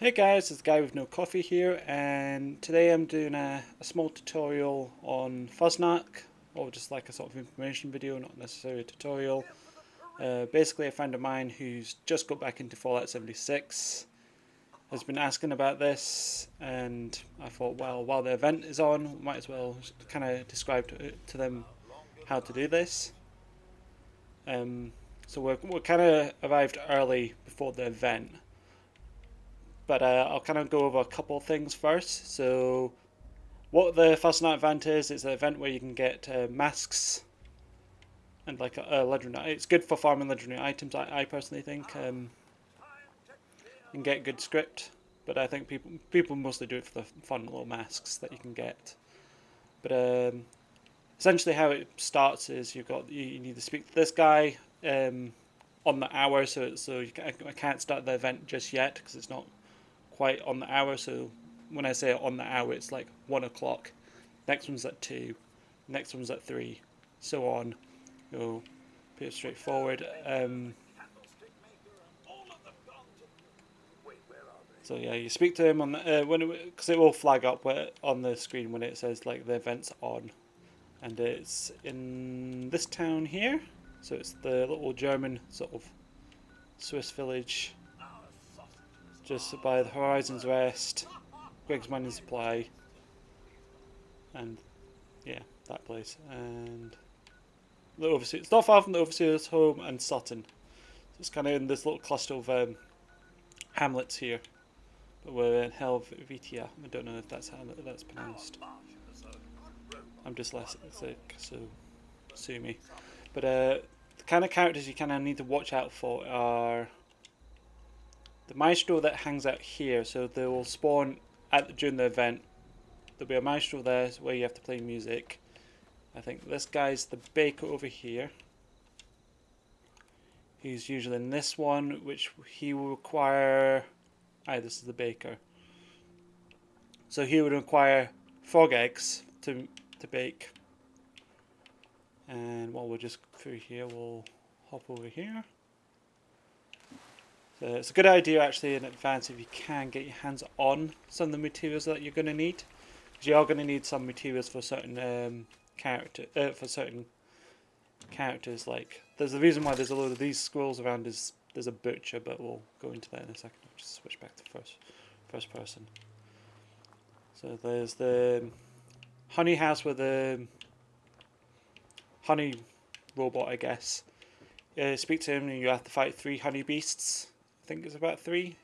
Hey guys, it's the guy with no coffee here, and today I'm doing a small tutorial on Fasnacht, or just like a sort of information video, not necessarily a tutorial. Basically, a friend of mine who's just got back into Fallout 76 has been asking about this, and I thought, well, while the event is on, might as well kind of describe to them how to do this. Um, so we're kind of arrived early before the event. But I'll kind of go over a couple of things first. So, what the Fasnacht event is, it's an event where you can get masks and like a legendary. It's good for farming legendary items. I personally think and get good script. But I think people mostly do it for the fun little masks that you can get. But essentially, how it starts is you need to speak to this guy on the hour. I can't start the event just yet because it's not quite on the hour. So when I say on the hour, it's like 1 o'clock. Next one's at 2. Next one's at 3. So on. Go pretty straightforward. So yeah, you speak to him on the, because it will flag up on the screen when it says like the event's on, and it's in this town here. So it's the little German sort of Swiss village, just by the Horizon's Rest, Greg's Mining Supply, and yeah, that place. And the overseer, it's not far from the overseer's home and Sutton. So it's kind of in this little cluster of hamlets here. But we're in Helvetia. I don't know if that's how that's pronounced. I'm dyslexic, so sue me. But the kind of characters you kind of need to watch out for are the maestro that hangs out here. So they will spawn during the event. There'll be a maestro there where you have to play music. I think this guy's the baker over here. He's usually in this one, which he will require. This is the baker. So he would require frog eggs to bake. And while we're just through here, we'll hop over here. So it's a good idea actually in advance if you can get your hands on some of the materials that you're going to need. Because you are going to need some materials for certain characters. Like there's a reason why there's a load of these squirrels around. There's a butcher, but we'll go into that in a second. I'll just switch back to first person. So there's the honey house with the honey robot, I guess. Speak to him and you have to fight 3 honey beasts. I think it's about 3.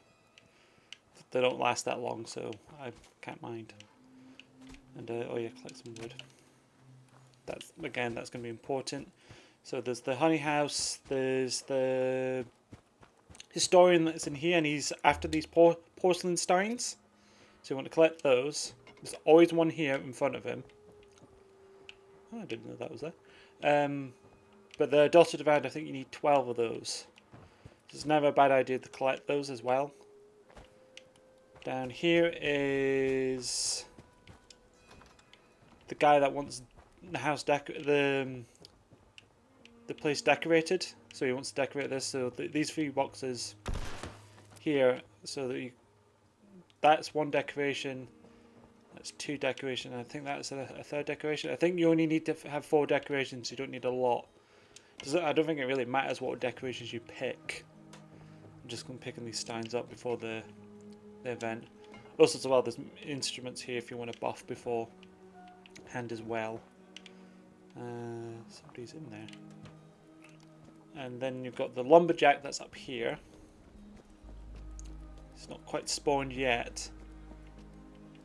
They don't last that long, so I can't mind. And oh yeah, collect some wood. That's going to be important. So there's the honey house. There's the historian that's in here, and he's after these porcelain steins. So you want to collect those. There's always one here in front of him. Oh, I didn't know that was there. But the dotted around, I think you need 12 of those. So it's never a bad idea to collect those as well. Down here is the guy that wants the house the place decorated. So he wants to decorate this. So these 3 boxes here, so that that's 1 decoration. That's 2 decoration. I think that's a 3rd decoration. I think you only need to have 4 decorations. You don't need a lot. I don't think it really matters what decorations you pick. I'm just going to picking these steins up before the event. Also, as well, there's instruments here if you want to buff beforehand as well. Somebody's in there. And then you've got the lumberjack that's up here. It's not quite spawned yet.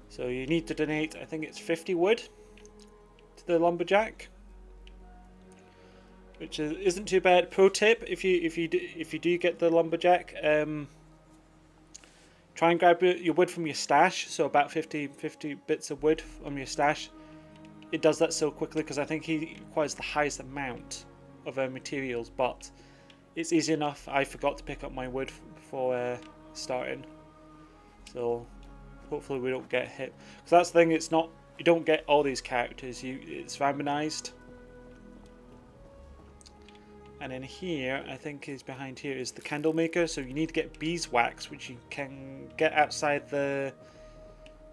So you need to donate, I think it's 50 wood to the lumberjack, which isn't too bad. Pro tip: if you do get the lumberjack, try and grab your wood from your stash. So about 50 bits of wood from your stash. It does that so quickly because I think he requires the highest amount of materials, but it's easy enough. I forgot to pick up my wood before starting, so hopefully we don't get hit. Because that's the thing, it's not, you don't get all these characters, it's randomized. And in here, I think is behind here is the candle maker. So you need to get beeswax, which you can get outside the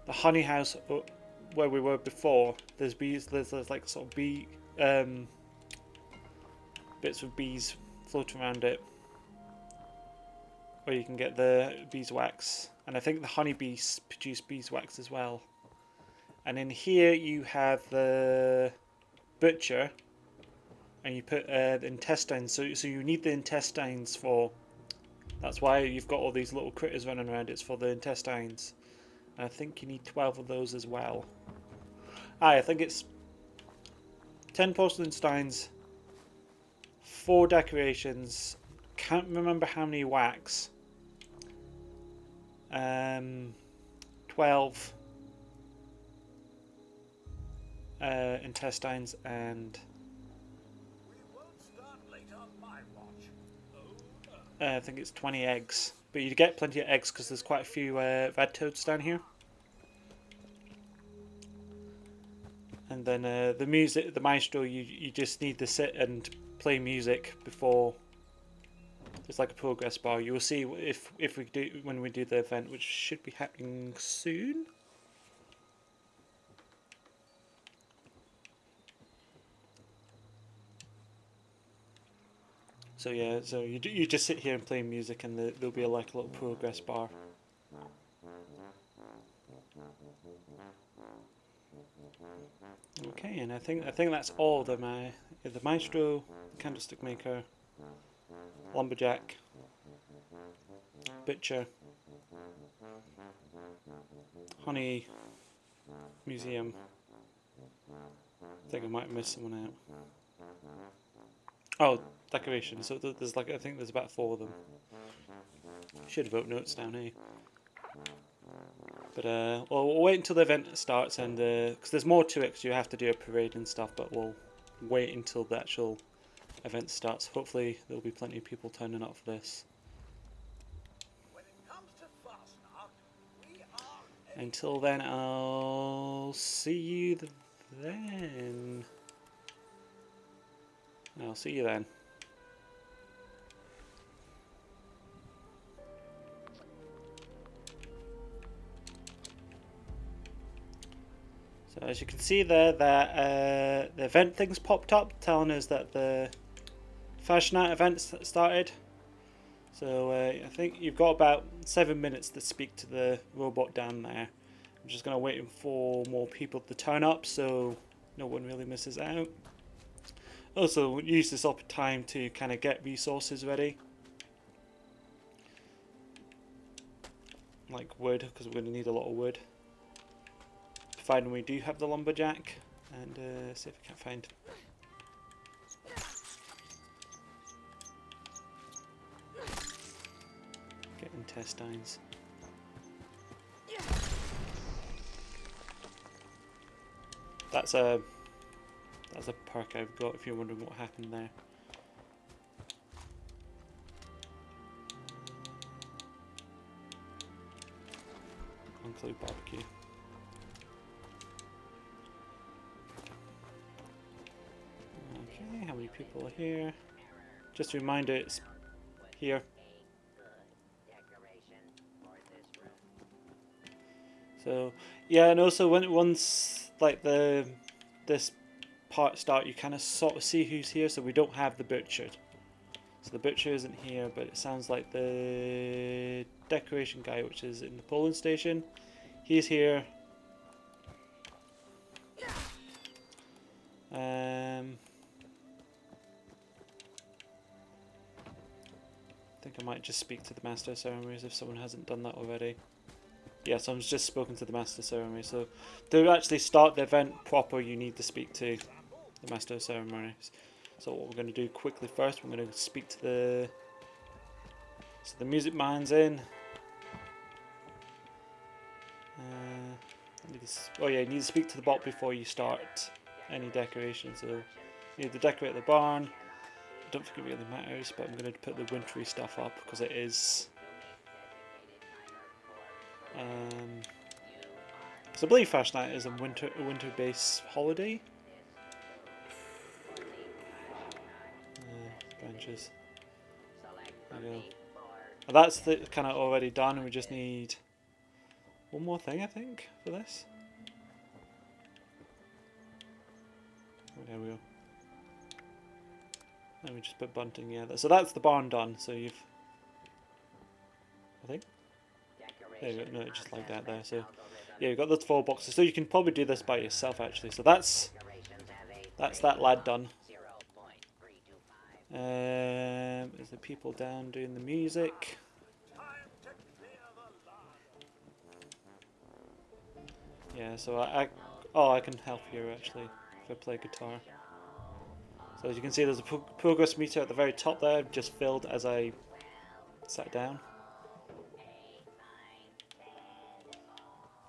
honey house where we were before. There's bees. There's like sort of bee bits of bees floating around it, where you can get the beeswax. And I think the honeybees produce beeswax as well. And in here you have the butcher, and you put the intestines. So you need the intestines for. That's why you've got all these little critters running around. It's for the intestines. And I think you need 12 of those as well. I think it's 10 porcelain steins, 4 decorations. Can't remember how many wax. 12 intestines and I think it's 20 eggs. But you get plenty of eggs because there's quite a few red toads down here. And then the music, the maestro, you just need to sit and play music before. It's like a progress bar. You will see if we do when we do the event, which should be happening soon. So yeah, so you just sit here and play music, and there'll be like a little progress bar. Okay, and I think that's all the maestro, the candlestick maker, lumberjack, butcher, honey museum. I think I might miss someone out. Oh, decoration. So there's like I think there's about 4 of them. Should have wrote notes down here. But we'll wait until the event starts, and because there's more to it, because you have to do a parade and stuff. But we'll wait until the actual event starts. Hopefully, there'll be plenty of people turning up for this. When it comes to Fasnacht, we are Until then, I'll see you then. I'll see you then. So as you can see there, that the event things popped up telling us that the Fasnacht event started. So I think you've got about 7 minutes to speak to the robot down there. I'm just going to wait for more people to turn up so no one really misses out. Also, use this time to kind of get resources ready. Like wood, because we're going to need a lot of wood. Providing we do have the lumberjack. And see if I can find... Get intestines. That's a perk I've got if you're wondering what happened there. Include barbecue. Okay, how many people are here? Just a reminder, it's here. So yeah, and also once like this part start, you kind of sort of see who's here. So we don't have the butcher. So the butcher isn't here, but it sounds like the decoration guy, which is in the polling station, he's here. I think I might just speak to the Master of Ceremonies if someone hasn't done that already. Yeah, so I've just spoken to the Master of Ceremonies. So to actually start the event proper, you need to speak to the Master of Ceremonies. So what we're going to do quickly first, we're going to speak to the... So the music man's in. Oh yeah, you need to speak to the bot before you start any decoration. So you need to decorate the barn. I don't think it really matters, but I'm going to put the wintry stuff up because it is... Because I believe Fasnacht is a winter-based holiday. torches. There we go. And that's the kind of already done. We just need one more thing, I think, for this. Oh, there we go. Let me just put bunting, yeah. So that's the barn done. So you've, I think. There you go. No, just like that there. So yeah, you've got those 4 boxes. So you can probably do this by yourself actually. So that's that lad done. Is the people down doing the music? Yeah. So I can help here actually if I play guitar. So as you can see, there's a progress meter at the very top there, just filled as I sat down.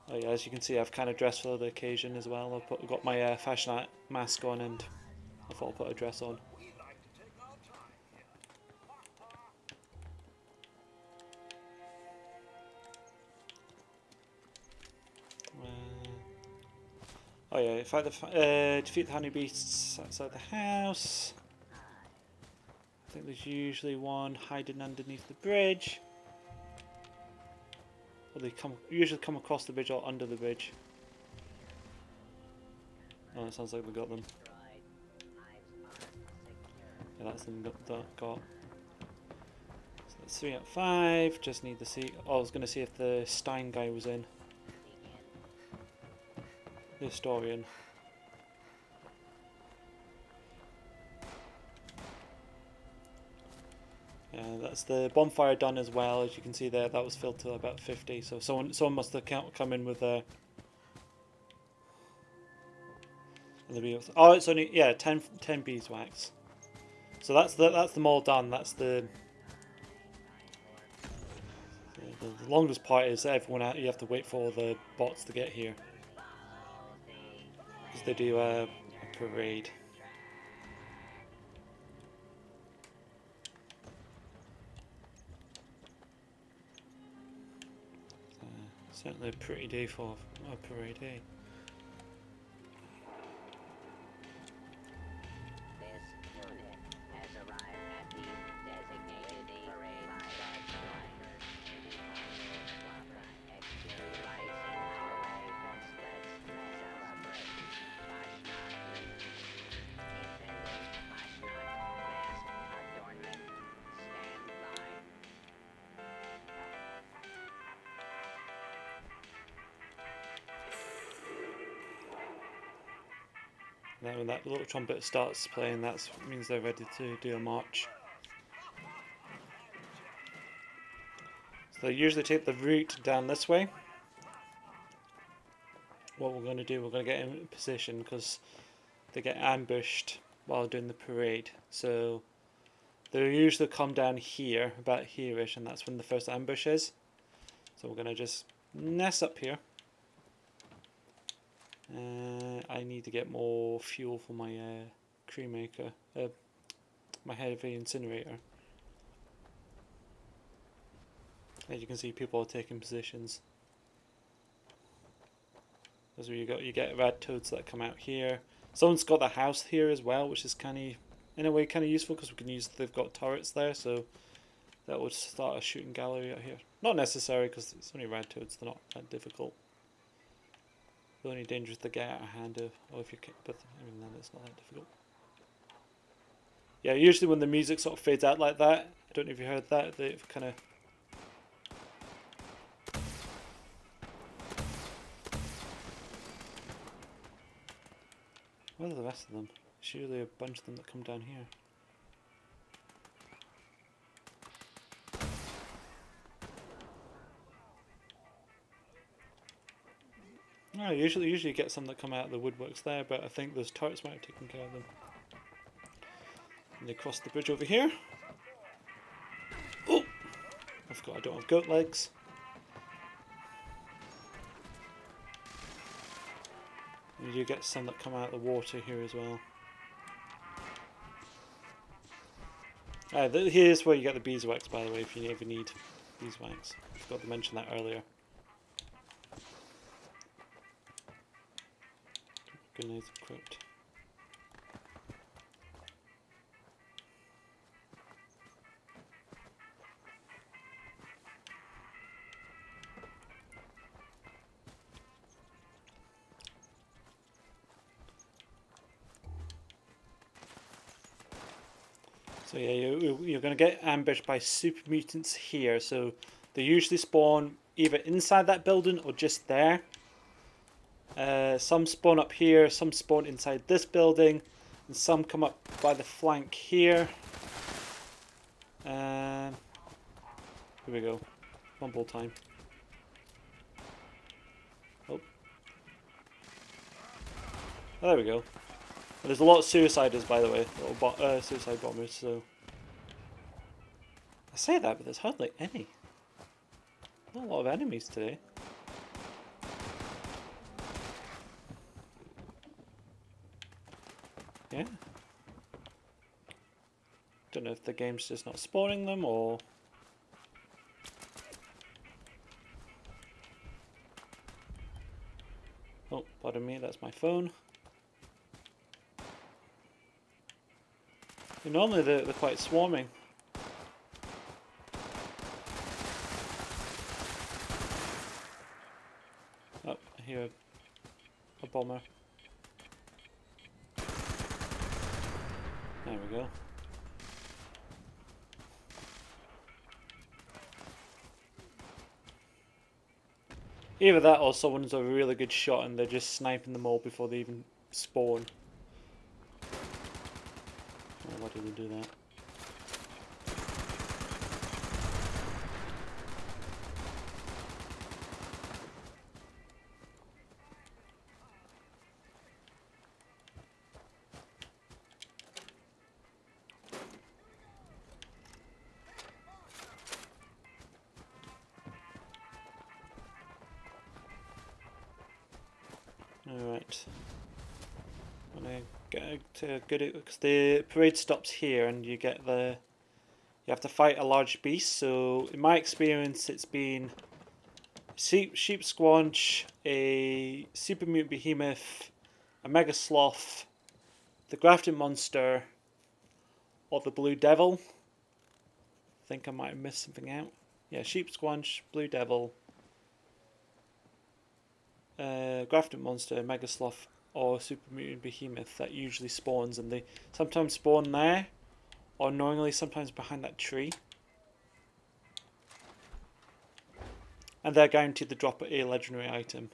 Oh yeah, as you can see, I've kind of dressed for the occasion as well. I've got my Fasnacht mask on, and I thought I'd put a dress on. Oh yeah, defeat the honey beasts outside the house. I think there's usually one hiding underneath the bridge. Or they usually come across the bridge or under the bridge. Oh, it sounds like we got them. Yeah, that's them got. So that's 3 out of 5. Just need to see. Oh, I was going to see if the Stein guy was in. The historian. Yeah, that's the bonfire done as well. As you can see there, that was filled to about 50. So someone must have come in with a. Oh, it's only 10 beeswax. So that's them all done. That's the longest part is everyone out. You have to wait for the bots to get here because they do a parade. Certainly a pretty day for a parade, eh? Now when that little trumpet starts playing, that means they're ready to do a march. So they usually take the route down this way. What we're going to do, we're going to get in position because they get ambushed while doing the parade. So they usually come down here, about here-ish, and that's when the first ambush is. So we're going to just nest up here. I need to get more fuel for my cremaker, my heavy incinerator. As you can see, people are taking positions. That's where you get red toads that come out here. Someone's got the house here as well, which is kind of, in a way, kind of useful because we can use. They've got turrets there, so that would start a shooting gallery out here. Not necessary because it's only red toads; they're not that difficult. The only danger is to get out of hand, or if you kick, but even then it's not that difficult. Yeah, usually when the music sort of fades out like that, I don't know if you heard that, they kind of. Where are the rest of them? There's usually a bunch of them that come down here. No, usually you get some that come out of the woodworks there, but I think those turrets might have taken care of them. And they cross the bridge over here. Oh! I forgot I don't have goat legs. You do get some that come out of the water here as well. Here's where you get the beeswax, by the way, if you ever need beeswax. I forgot to mention that earlier. Grenades equipped. So yeah, you're going to get ambushed by super mutants here. So they usually spawn either inside that building or just there. Some spawn up here, some spawn inside this building, and some come up by the flank here. Here we go. Fumble time. Oh. Oh, there we go. And there's a lot of suiciders, by the way. Little suicide bombers, so... I say that, but there's hardly any. Not a lot of enemies today. Yeah. Don't know if the game's just not spawning them, or... Oh, pardon me, that's my phone. And normally they're quite swarming. Oh, I hear a bomber. There we go. Either that or someone's a really good shot and they're just sniping them all before they even spawn. Oh, why did they do that? Alright. I'm gonna get to good because the parade stops here and you get the... You have to fight a large beast, so in my experience it's been sheep squanch, a super mutant behemoth, a mega sloth, the grafted monster, or the blue devil. I think I might have missed something out. Yeah, sheep squanch, blue devil, grafted monster, mega sloth, or super mutant behemoth that usually spawns, and they sometimes spawn there, or knowingly sometimes behind that tree. And they're guaranteed to drop a legendary item.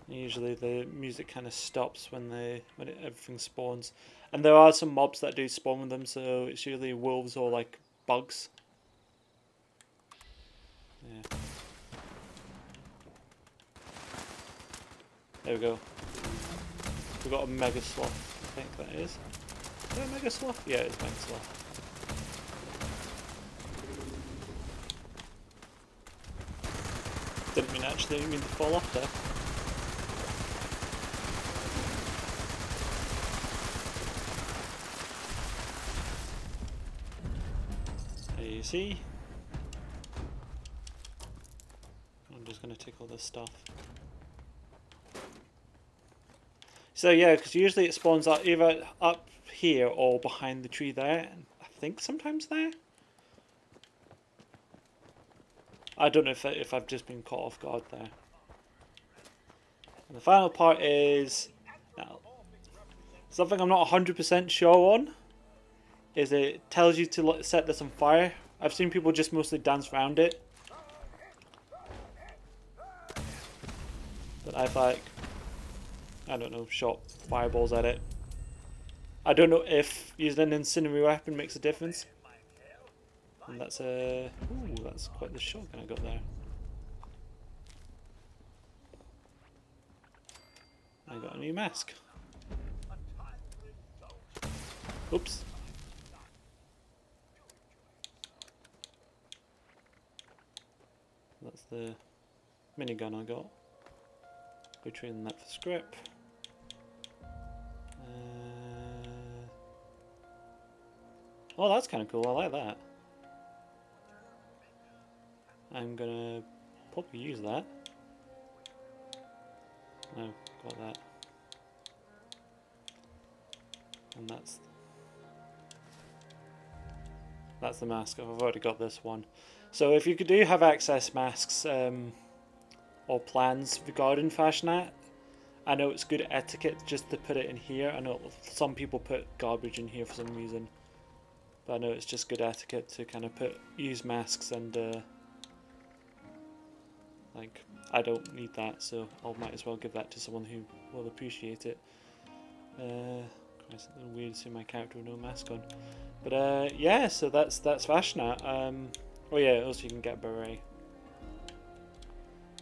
Usually the music kind of stops when everything spawns, and there are some mobs that do spawn with them. So it's usually wolves or like bugs. Yeah. There we go. We've got a mega sloth. I think that is. Is that a mega sloth? Yeah, it's mega sloth. Didn't mean to fall off there. There you see. I'm just going to take all this stuff. So yeah, because usually it spawns out either up here or behind the tree there, and I think sometimes there. I don't know if I've just been caught off guard there. And the final part is now, something I'm not 100% sure on. Is it tells you to set this on fire. I've seen people just mostly dance around it, but I've I don't know, shot fireballs at it. I don't know if using an incendiary weapon makes a difference. And that's that's quite the shotgun I got there. I got a new mask. Oops. That's the minigun I got. We're trading that for scrap. Oh, that's kind of cool. I like that. I'm gonna probably use that. No, got that. And that's the mask. I've already got this one. So if you do have access masks or plans regarding Fasnacht, I know it's good etiquette just to put it in here. I know some people put garbage in here for some reason, but I know it's just good etiquette to kind of use masks, and like, I don't need that, so I might as well give that to someone who will appreciate it. It's a little weird to see my character with no mask on, but yeah. So that's Fasnacht. Oh yeah, also you can get a beret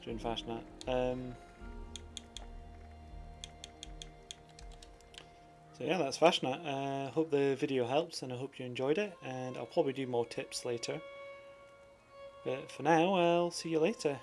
during Fasnacht. So yeah, that's Fasnacht. Hope the video helps, and I hope you enjoyed it, and I'll probably do more tips later. But for now, I'll see you later.